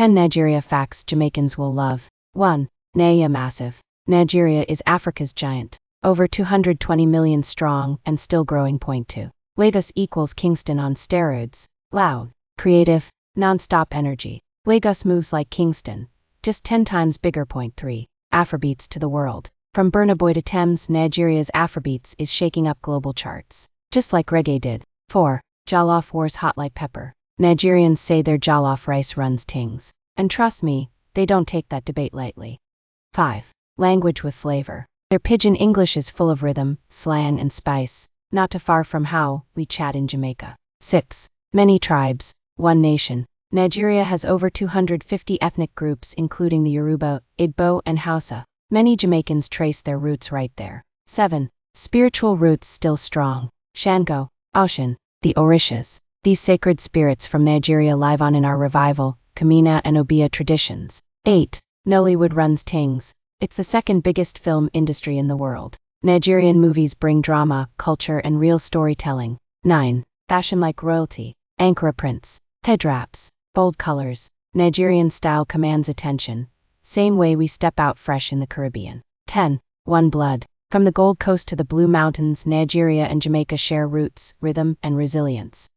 10 Nigeria facts Jamaicans will love. 1. Nigeria massive. Nigeria is Africa's giant. Over 220 million strong and still growing. 2. Lagos equals Kingston on steroids. Loud, creative, non-stop energy. Lagos moves like Kingston, just 10 times bigger. 3. Afrobeats to the world. From Burna Boy to Thames, Nigeria's Afrobeats is shaking up global charts, just like reggae did. 4. Jollof wars hot like pepper. Nigerians say their jollof rice runs tings. And trust me, they don't take that debate lightly. 5. Language with flavor. Their pidgin English is full of rhythm, slang and spice, not too far from how we chat in Jamaica. 6. Many tribes, one nation. Nigeria has over 250 ethnic groups including the Yoruba, Igbo and Hausa. Many Jamaicans trace their roots right there. 7. Spiritual roots still strong. Shango, Oshun, the Orishas. These sacred spirits from Nigeria live on in our revival, Kamina and Obia traditions. 8. Nollywood runs tings. It's the second biggest film industry in the world. Nigerian movies bring drama, culture and real storytelling. 9. Fashion like royalty. Ankara prints, head wraps, bold colors. Nigerian style commands attention, same way we step out fresh in the Caribbean. 10. One blood. From the Gold Coast to the Blue Mountains, Nigeria and Jamaica share roots, rhythm and resilience.